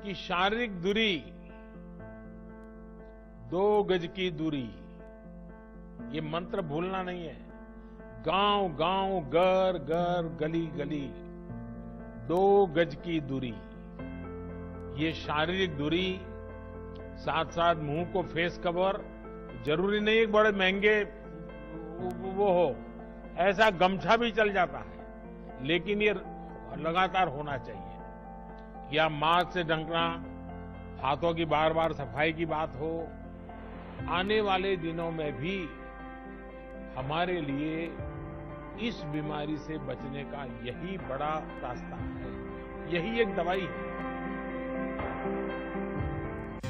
कि शारीरिक दूरी, 2 गज की दूरी, ये मंत्र भूलना नहीं है। गांव गांव, घर घर, गली गली, 2 गज की दूरी। ये शारीरिक दूरी, साथ साथ मुंह को फेस कवर, जरूरी नहीं है बड़े महंगे वो हो, ऐसा गमछा भी चल जाता है, लेकिन ये लगातार होना चाहिए। या मास्क से ढकना, हाथों की बार बार सफाई की बात हो। आने वाले दिनों में भी हमारे लिए इस बीमारी से बचने का यही बड़ा रास्ता है, यही एक दवाई है।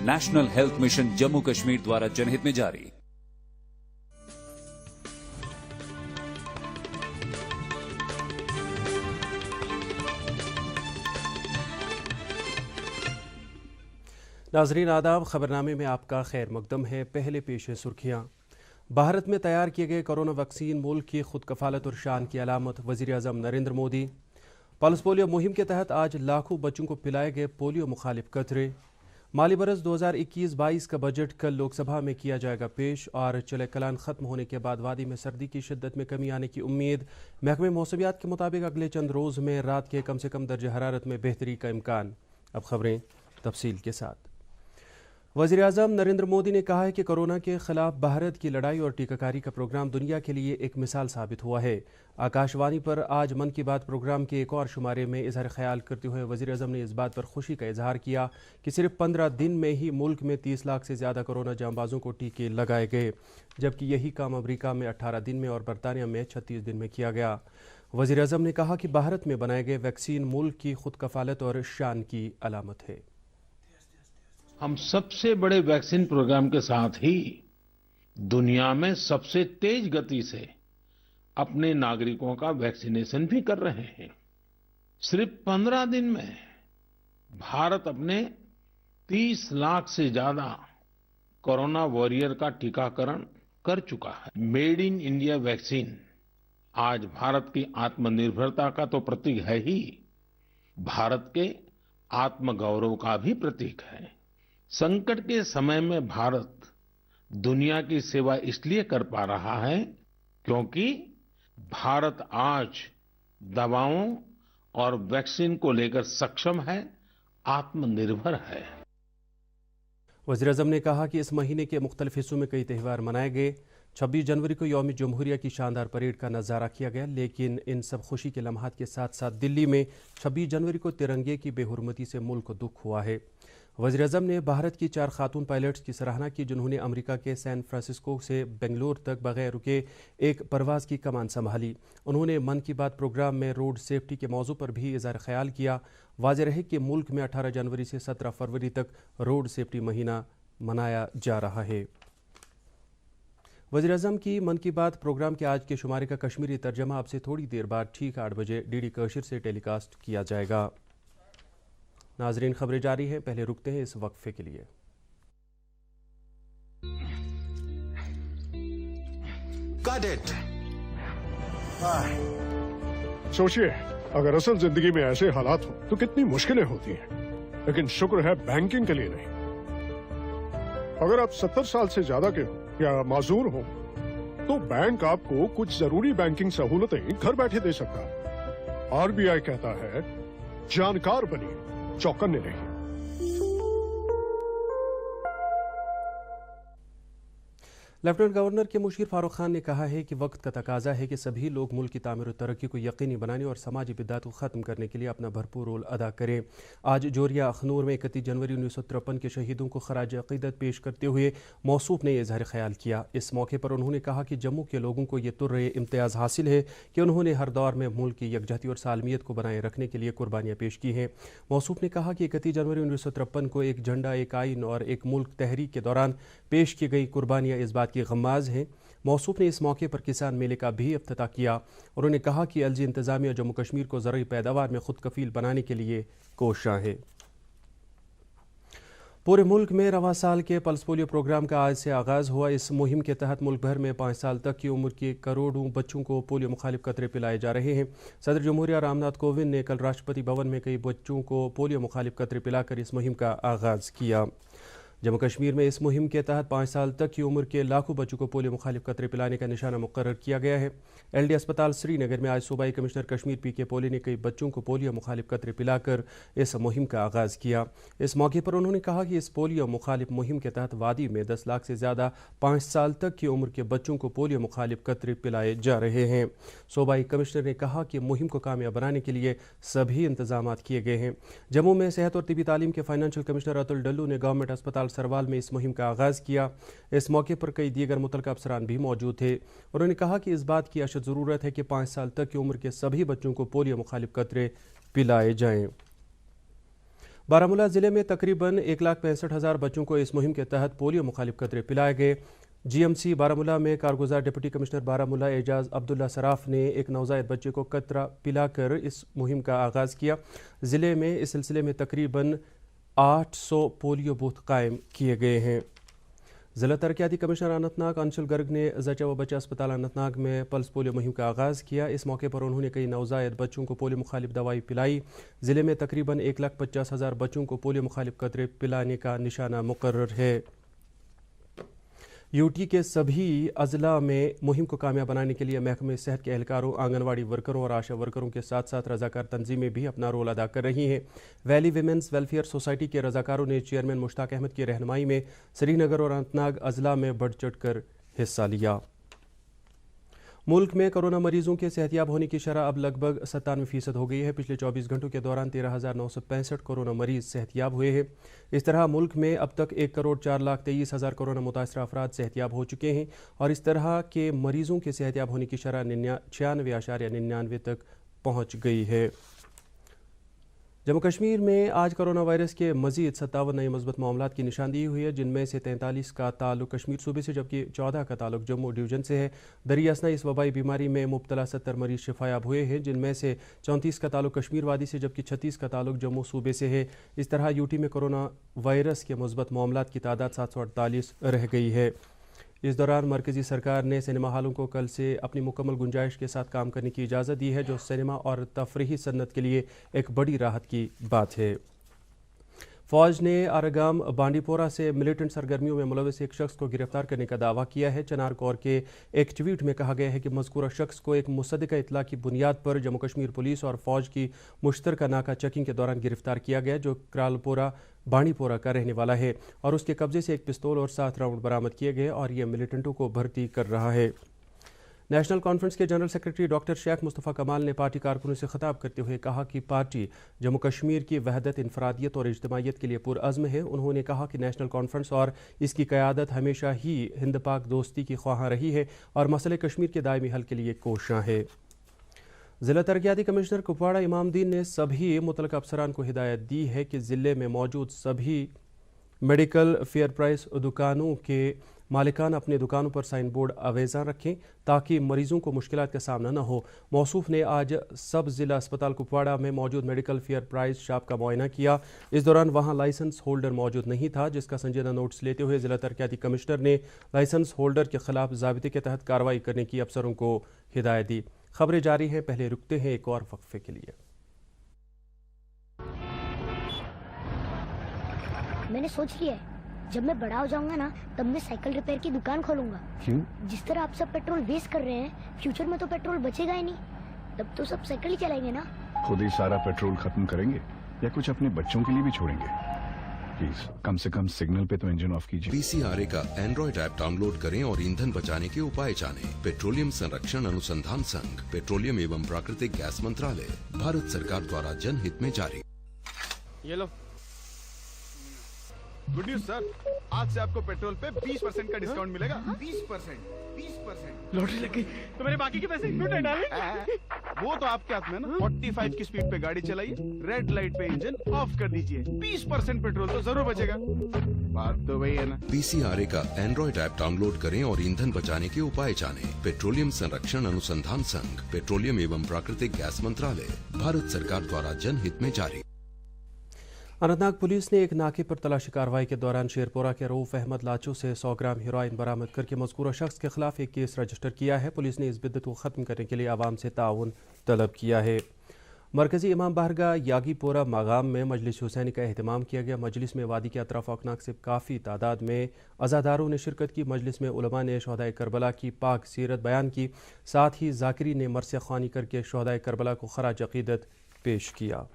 National health mission Jammu Kashmir द्वारा जनहित में जारी। नाजरीन आदाब, खबरनामे में आपका खैर मकदम है। पहले पेश है सुर्खियां। भारत में तैयार किए गए कोरोना वैक्सीन मुल्क की खुद कफालत और शान की अलामत, वजीर आजम नरेंद्र मोदी। पल्स पोलियो मुहिम के तहत आज लाखों बच्चों को पिलाए गए पोलियो मुखालिफ कतरे। माली बरस 2021-22 का बजट कल लोकसभा में किया जाएगा पेश। और चले कलान खत्म होने के बाद वादी में सर्दी की शिद्दत में कमी आने की उम्मीद। महकमे मौसमियात के मुताबिक अगले चंद रोज में रात के कम से कम दर्ज हरारत में बेहतरी का इम्कान। अब खबरें तफसील के साथ। वज़ीर आज़म नरेंद्र मोदी ने कहा है कि कोरोना के खिलाफ भारत की लड़ाई और टीकाकारी का प्रोग्राम दुनिया के लिए एक मिसाल साबित हुआ है। आकाशवाणी पर आज मन की बात प्रोग्राम के एक और शुमारे में इजहार ख्याल करते हुए वज़ीर आज़म ने इस बात पर खुशी का इजहार किया कि सिर्फ 15 दिन में ही मुल्क में 30 लाख से ज़्यादा कोरोना जांबाजों को टीके लगाए गए, जबकि यही काम अमरीका में 18 दिन में और बरतानिया में 36 दिन में किया गया। वज़ीर आज़म ने कहा कि भारत में बनाए गए वैक्सीन मुल्क की खुद कफालत और शान की अलामत है। हम सबसे बड़े वैक्सीन प्रोग्राम के साथ ही दुनिया में सबसे तेज गति से अपने नागरिकों का वैक्सीनेशन भी कर रहे हैं। सिर्फ 15 दिन में भारत अपने 30 लाख से ज्यादा कोरोना वॉरियर का टीकाकरण कर चुका है। मेड इन इंडिया वैक्सीन आज भारत की आत्मनिर्भरता का तो प्रतीक है ही, भारत के आत्मगौरव का भी प्रतीक है। संकट के समय में भारत दुनिया की सेवा इसलिए कर पा रहा है क्योंकि भारत आज दवाओं और वैक्सीन को लेकर सक्षम है, आत्मनिर्भर है। वज़ीर आज़म ने कहा कि इस महीने के मुख्तलिफ हिस्सों में कई त्यौहार मनाए गए। 26 जनवरी को यौम जमहूरिया की शानदार परेड का नज़ारा किया गया, लेकिन इन सब खुशी के लम्हात के साथ साथ दिल्ली में 26 जनवरी को तिरंगे की बेहुरमती से मुल्क को दुख हुआ है। वज़ीर आज़म ने भारत की 4 खातून पायलट्स की सराहना की जिन्होंने अमेरिका के सैन फ्रांसिस्को से बेंगलुरु तक बगैर रुके एक परवाज़ की कमान संभाली। उन्होंने मन की बात प्रोग्राम में रोड सेफ्टी के मौजू पर भी इज़हार ख्याल किया। वाज़ेह रहे कि मुल्क में 18 जनवरी से 17 फरवरी तक रोड सेफ्टी महीना मनाया जा रहा है। वज़ीर आज़म की मन की बात प्रोग्राम के आज के शुमारे का कश्मीरी तर्जमा अब से थोड़ी देर बाद ठीक 8 बजे डीडी कशिर से टेलीकास्ट किया जाएगा। नाजरीन, खबरें जारी हैं, पहले रुकते हैं इस वक्फे के लिए। सोचिए, अगर असल जिंदगी में ऐसे हालात हो तो कितनी मुश्किलें होती हैं, लेकिन शुक्र है बैंकिंग के लिए नहीं। अगर आप 70 साल से ज्यादा के हो या माजूर हो तो बैंक आपको कुछ जरूरी बैंकिंग सहूलतें घर बैठे दे सकता है। आरबीआई कहता है, जानकार बनिए, चौकन्ने रहिए। लेफ्टिनेंट गवर्नर के मुशीर फारूक खान ने कहा है कि वक्त का तकाजा है कि सभी लोग मुल्क की तामीर और तरक्की को यकीनी बनाने और समाजी बिदात को ख़त्म करने के लिए अपना भरपूर रोल अदा करें। आज जोरिया अखनूर में 31 जनवरी 1953 के शहीदों को खराज अक़ीदत पेश करते हुए मौसूफ ने इजहार ख्याल किया। इस मौके पर उन्होंने कहा कि जम्मू के लोगों को ये तुर्रे इम्तियाज़ हासिल है कि उन्होंने हर दौर में मुल्क की यकजहती और सालमियत को बनाए रखने के लिए कुर्बानियाँ पेश की हैं। मौसूफ ने कहा कि 31 जनवरी 1953 को एक झंडा, एक आइन और एक मुल्क तहरीक के दौरान पेश की गई कुर्बानियाँ इस बात की गम्माज हैं। मौसूफ ने इस मौके पर किसान मेले का भी इफ्तिताह किया। उन्होंने कहा कि एलजी इंतजामिया जम्मू कश्मीर को ज़रूरी पैदावार में खुद कफील बनाने के लिए कोशां है। पूरे मुल्क में रवा साल के पल्स पोलियो प्रोग्राम का आज से आगाज़ हुआ। इस मुहिम के तहत मुल्क भर में 5 साल तक की उम्र के करोड़ों बच्चों को पोलियो मुखालिफ कतरे पिलाए जा रहे हैं। सदर जमहूरिया रामनाथ कोविंद ने कल राष्ट्रपति भवन में कई बच्चों को पोलियो मुखालिफ कतरे पिलाकर इस मुहिम का आगाज़ किया। जम्मू कश्मीर में इस मुहिम के तहत 5 साल तक की उम्र के लाखों बच्चों को पोलियो मुखालिफ कतरे पिलाने का निशाना मुकर्रर किया गया है। LD अस्पताल श्रीनगर में आज सूबाई कमिश्नर कश्मीर PK पोली ने कई बच्चों को पोलियो मुखालिफ कतरे पिलाकर इस मुहिम का आगाज़ किया। इस मौके पर उन्होंने कहा कि इस पोलियो मुखालिफ मुहिम के तहत वादी में 10 लाख से ज़्यादा 5 साल तक की उम्र के बच्चों को पोलियो मुखालिफ कतरे पिलाए जा रहे हैं। सूबाई कमिश्नर ने कहा कि मुहिम को कामयाब बनाने के लिए सभी इंतजाम किए गए हैं। जम्मू में सेहत और तिबी तालीम के फाइनेंशियल कमिश्नर अतुल डल्लू ने गवर्नमेंट अस्पताल सरवाल में इस मुहिम का आगाज़ किया। इस मौके पर कई दीगर मुतलका अफसरान भी मौजूद थे। उन्होंने कहा कि इस बात की अशद ज़रूरत है कि 5 साल तक की उम्र के सभी बच्चों को पोलियो मुखालिफ कतरे पिलाए जाएं। बारामूला ज़िले में तकरीबन 1,65,000 बच्चों को इस मुहिम के तहत पोलियो मुखालिफ कतरे पिलाए गए। GMC बारामूला में कारगुजार डिप्टी कमिश्नर बारामूला एजाज अब्दुल्ला सराफ ने एक नवजायद बच्चे को कतरा पिलाकर इस मुहिम का आगाज़ किया। ज़िले में इस सिलसिले में तकरीबन 800 पोलियो बूथ कायम किए गए हैं। ज़िला तरक्याती कमिश्नर अनंतनाग अंशुल गर्ग ने जचा व बच्चा अस्पताल अनंतनाग में पल्स पोलियो मुहिम का आगाज़ किया। इस मौके पर उन्होंने कई नवजायद बच्चों को पोलियो मुखालिफ दवाई पिलाई। ज़िले में तकरीबन 1,50,000 बच्चों को पोलियो मुखालिफ कतरे पिलाने का निशाना मुकर्रर है। UT के सभी अजला में मुहिम को कामयाब बनाने के लिए महकमे सेहत के एहलकारों, आंगनवाड़ी वर्करों और आशा वर्करों के साथ साथ रजाकार तंजीमें भी अपना रोल अदा कर रही हैं। वैली विमेंस वेलफेयर सोसाइटी के रजाकारों ने चेयरमैन मुश्ताक अहमद की रहनुमाई में श्रीनगर और अनंतनाग अजला में बढ़ चढ़ कर हिस्सा लिया। मुल्क में कोरोना मरीजों के सेहतयाब होने की शरह अब लगभग 97% हो गई है। पिछले 24 घंटों के दौरान 13,965 कोरोना मरीज सेहतयाब हुए हैं। इस तरह मुल्क में अब तक 1,04,23,000 कोरोना मुतासरा अफराद सेहतयाब हो चुके हैं और इस तरह के मरीजों के सेहतयाब होने की शरह 96.99 तक पहुँच गई है। जम्मू कश्मीर में आज कोरोना वायरस के मजीद 57 नए मुस्बत मामलात की निशानदेही हुई है, जिनमें से 43 का ताल्लुक कश्मीर सूबे से जबकि 14 का ताल्लुक जम्मू डिवीजन से है। दरियासना इस वबाई बीमारी में मुब्तला 70 मरीज शिफायाब हुए हैं, जिनमें से 34 का ताल्लुक कश्मीर वादी से जबकि 36 का ताल्लुक जम्मू सूबे से है। इस तरह UT में कोरोना वायरस के मुस्बत मामलात की तादाद 748 रह गई है। इस दौरान मरकज़ी सरकार ने सिनेमा हालों को कल से अपनी मुकम्मल गुंजाइश के साथ काम करने की इजाज़त दी है, जो सिनेमा और तफरीही सन्नत के लिए एक बड़ी राहत की बात है। फ़ौज ने आरगाम बांडीपोरा से मिलिटेंट सरगर्मियों में मुलविस एक शख्स को गिरफ्तार करने का दावा किया है। चनार कौर के एक ट्वीट में कहा गया है कि मज़कूरा शख्स को एक मुसद्दिक़ा इत्तला की बुनियाद पर जम्मू कश्मीर पुलिस और फ़ौज की मुश्तरका नाका चेकिंग के दौरान गिरफ्तार किया गया, जो क्रालपोरा बांडीपोरा का रहने वाला है और उसके कब्जे से एक पिस्तौल और 7 राउंड बरामद किए गए और ये मिलिटेंटों को भर्ती कर रहा है। नेशनल कॉन्फ्रेंस के general secretary doctor Sheikh Mustafa Kamal ने पार्टी कारकुनों से खिताब करते हुए कहा कि पार्टी जम्मू कश्मीर की वहदत, इनफरादियत और इज्तिमाइयत के लिए पुरअज़्म है। उन्होंने कहा कि नेशनल कॉन्फ्रेंस और इसकी क़यादत हमेशा ही हिंद पाक दोस्ती की ख्वाहां रही है और मसले कश्मीर के दायमी हल के लिए कोशां है। ज़िला तरक्याती कमिश्नर कुपवाड़ा इमामुद्दीन ने सभी मुतलका अफसरान को हिदायत दी है कि ज़िले में मौजूद सभी मेडिकल फेयर प्राइस दुकानों के मालिकान अपने दुकानों पर साइन बोर्ड आवेज़ा रखें ताकि मरीजों को मुश्किलात का सामना न हो। मौसूफ ने आज सब ज़िला अस्पताल कुपवाड़ा में मौजूद मेडिकल फेयर प्राइस शॉप का मुआयना किया। इस दौरान वहां लाइसेंस होल्डर मौजूद नहीं था, जिसका संजीदा नोटिस लेते हुए ज़िला तरक्याती कमिश्नर ने लाइसेंस होल्डर के खिलाफ ज़ाबिते के तहत कार्रवाई करने की अफसरों को हिदायत दी। खबरें जारी हैं, पहले रुकते हैं एक और वक्फे के लिए। मैंने सोच लिया है, जब मैं बड़ा हो जाऊंगा ना तब मैं साइकिल रिपेयर की दुकान खोलूंगा। क्यों? जिस तरह आप सब पेट्रोल वेस्ट कर रहे हैं, फ्यूचर में तो पेट्रोल बचेगा ही नहीं, तब तो सब साइकिल ही चलाएंगे ना। खुद ही सारा पेट्रोल खत्म करेंगे या कुछ अपने बच्चों के लिए भी छोड़ेंगे? प्लीज कम से कम सिग्नल पे तो इंजन ऑफ कीजिए। PCRA का एंड्रॉइड ऐप डाउनलोड करें और ईंधन बचाने के उपाय जानें। पेट्रोलियम संरक्षण अनुसंधान संघ, पेट्रोलियम एवं प्राकृतिक गैस मंत्रालय, भारत सरकार द्वारा जनहित में जारी। ये लो। गुड न्यूज सर, आज से आपको पेट्रोल पे 20% का डिस्काउंट मिलेगा। 20%। लॉटरी लग गई। तो मेरे बाकी के पैसे क्यों डाले? वो तो आपके हाथ में ना। 45 की स्पीड पे गाड़ी चलाइए, रेड लाइट पे इंजन ऑफ कर दीजिए, 20% पेट्रोल तो जरूर बचेगा। बात तो वही है ना। PCRA का एंड्रॉइड ऐप डाउनलोड करें और ईंधन बचाने के उपाय जानें। पेट्रोलियम संरक्षण अनुसंधान संघ, पेट्रोलियम एवं प्राकृतिक गैस मंत्रालय, भारत सरकार द्वारा जनहित में जारी। अनंतनाग पुलिस ने एक नाके पर तलाशी कार्रवाई के दौरान शेरपुरा के रऊफ अहमद लाचो से 100 ग्राम हेरोइन बरामद करके मज़कूरा शख्स के खिलाफ एक केस रजिस्टर किया है। पुलिस ने इस बिद्दत को ख़त्म करने के लिए आवाम से ताउन तलब किया है। मरकज़ी इमाम बारगाह यागीपोरा मकाम में मजलिस हुसैनी का एहतमाम किया गया। मजलिस में वादी के अतराफ अकनाक से काफ़ी तादाद में अज़ादारों ने शिरकत की। मजलिस में उलमा ने शहदाए करबला की पाक सीरत बयान की। साथ ही ज़ाकिरी ने मरसिया ख़्वानी करके शहदाए करबला को खराज अक़ीदत पेश किया।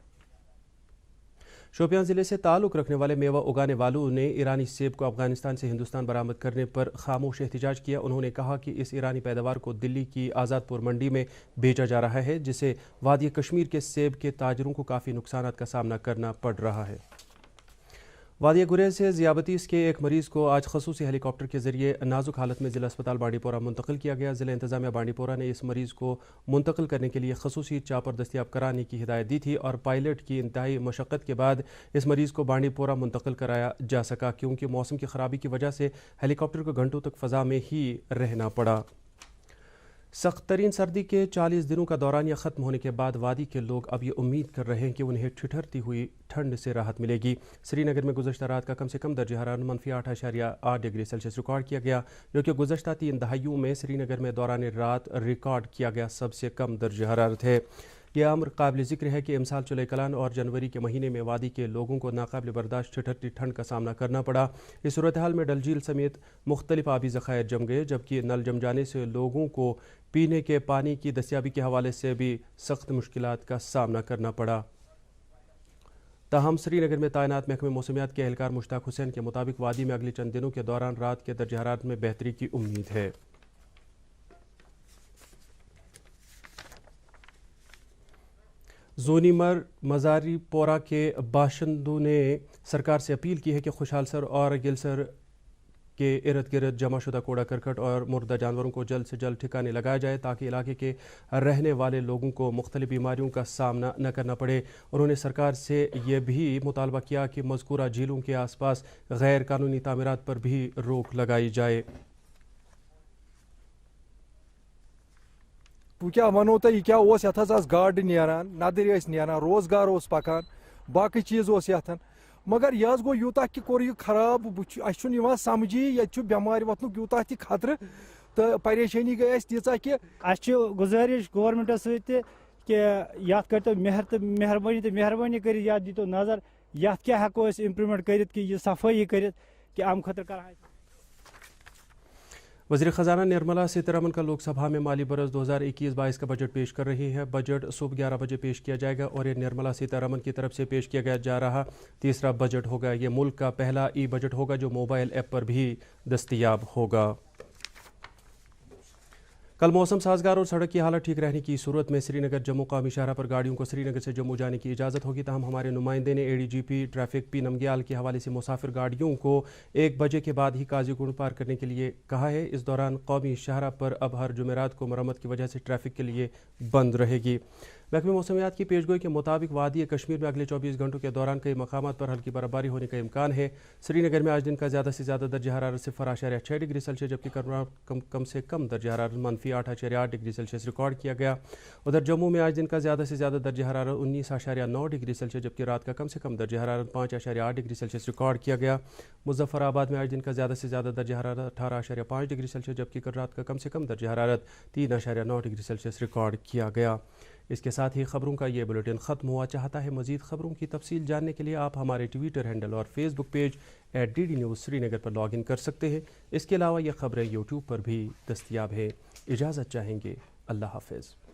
शोपियां ज़िले से ताल्लुक़ रखने वाले मेवा उगाने वालों ने ईरानी सेब को अफगानिस्तान से हिंदुस्तान बरामद करने पर खामोश एहतजाज किया। उन्होंने कहा कि इस ईरानी पैदावार को दिल्ली की आज़ादपुर मंडी में भेजा जा रहा है, जिससे वादी कश्मीर के सेब के ताजरों को काफ़ी नुकसान का सामना करना पड़ रहा है। वादी गुरेज से ज़ियाबतीस के एक मरीज़ को आज खसूसी हेलीकॉप्टर के जरिए नाजुक हालत में ज़िला अस्पताल बांडीपोरा मुंतकिल किया गया। ज़िला इंतज़ामिया बांडीपोरा ने इस मरीज़ को मुंतकिल करने के लिए खसूसी चापर दस्तियाब कराने की हिदायत दी थी और पायलट की इंतहाई मशक्क़त के बाद इस मरीज़ को बांडीपोरा मुंतकिल कराया जा सका, क्योंकि मौसम की ख़राबी की वजह से हेलीकॉप्टर को घंटों तक फ़ज़ा में ही रहना पड़ा। सख्त तरीन सर्दी के 40 दिनों का दौरानिया ख़त्म होने के बाद वादी के लोग अब ये उम्मीद कर रहे हैं कि उन्हें ठिठुरती हुई ठंड से राहत मिलेगी। श्रीनगर में गुज़श्ता रात का कम से कम दर्जा हरारत -8.8 डिग्री सेल्सियस रिकॉर्ड किया गया, जो कि गुज़श्ता 3 दहाइयों में श्रीनगर में दौरान रात रिकॉर्ड किया गया सबसे कम दर्जा हरारत है। यह अमर काबिल ज़िक्र है कि इमसाल जुलाई-कलान और जनवरी के महीने में वादी के लोगों को नाकाबिल बर्दाश्त ठिठुरती ठंड का सामना करना पड़ा। इस सूरत हाल में डल झील समेत मुख्तलिफ आबी ज़खायर जम गए, जबकि नल जम जाने से लोगों को पीने के पानी की दस्तियाबी के हवाले से भी सख्त मुश्किलात का सामना करना पड़ा। ताहम श्रीनगर में तैनात महकमे मौसमियात के एहलकार मुश्ताक हुसैन के मुताबिक वादी में अगले चंद दिनों के दौरान रात के दर्जा हरारत में बेहतरी की उम्मीद है। जोनीमर मजारीपोरा के बाशिंदों ने सरकार से अपील की है कि खुशहालसर और गिलसर के इर्द गिर्द जमाशुदा कूड़ा करकट और मुर्दा जानवरों को जल्द से जल्द ठिकाने लगाया जाए, ताकि इलाके के रहने वाले लोगों को मुख्तलिफ बीमारियों का सामना न करना पड़े। उन्होंने सरकार से यह भी मुतालबा किया कि मज़कूरा झीलों के आसपास गैर कानूनी तामीरात पर भी रोक लगाई जाए। क्या वनो तो क्या ये गाड़ नान नदर नान रोजगार पकान बाकी चीज यथन, मगर यह गो यूत कि कोर यह खराब अ समझी ये बेमार वतन यूत खतरे तो परेशानी गई तीचा कि गुजारिश गवर्नमेंटस कि कर मेहरबानी कर दीतो नजर ये क्या हेको इम्प्रूवमेंट कर सफाई कर अम खतर कर। वज़ीर ख़जाना निर्मला सीतारमण का लोकसभा में माली बरस 2021-22 का बजट पेश कर रही है। बजट सुबह 11 बजे पेश किया जाएगा और ये निर्मला सीतारमण की तरफ से पेश किया जा रहा तीसरा बजट होगा। ये मुल्क का पहला ई बजट होगा जो मोबाइल ऐप पर भी दस्तयाब होगा। कल मौसम साजगार और सड़क की हालत ठीक रहने की सूरत में श्रीनगर जम्मू कौमी शाहरा पर गाड़ियों को श्रीनगर से जम्मू जाने की इजाज़त होगी। तहम हमारे नुमाइंदे ने ADGP ट्रैफिक P नमग्याल के हवाले से मुसाफिर गाड़ियों को 1 बजे के बाद ही काजीगुंड पार करने के लिए कहा है। इस दौरान कौमी शाहरा पर अब हर जुमेरात को मरम्मत की वजह से ट्रैफिक के लिए बंद रहेगी। महकमे मौसमियात की पेशगोई के मुताबिक वादी कश्मीर में अगले 24 घंटों के दौरान कई मकामात पर हल्की बर्फबारी होने का इम्कान है। श्रीनगर में आज दिन का ज़्यादा से ज़्यादा दर्जा हरारत 0.6 डिग्री सेल्सियस, जबकि कम से कम दर्जा हरारत -8.8 डिग्री सेल्सियस रिकॉर्ड किया गया। उधर जम्मू में आज दिन का ज़्यादा से ज़्यादा दर्जा हरारत 19.9 डिग्री सेल्सियस, जबकि रात का कम से कम दर्जा हरारत 5.8 डिग्री सेल्सियस रिकॉर्ड किया गया। मुजफ्फराबाद में आज दिन का ज़्यादा से ज़्यादा दर्जा हरारत 18.5 डिग्री सेल्सियस, जबकि कल रात का कम से कम दर्जा हरारत 3.9 डिग्री सेल्सियस रिकॉर्ड किया गया। इसके साथ ही खबरों का ये बुलेटिन ख़त्म हुआ। चाहता है मज़ीद खबरों की तफसील जानने के लिए आप हमारे ट्विटर हैंडल और Facebook page @DD News Srinagar पर लॉगिन कर सकते हैं। इसके अलावा ये खबरें यूट्यूब पर भी दस्तयाब है। इजाज़त चाहेंगे। अल्लाह हाफ़िज़।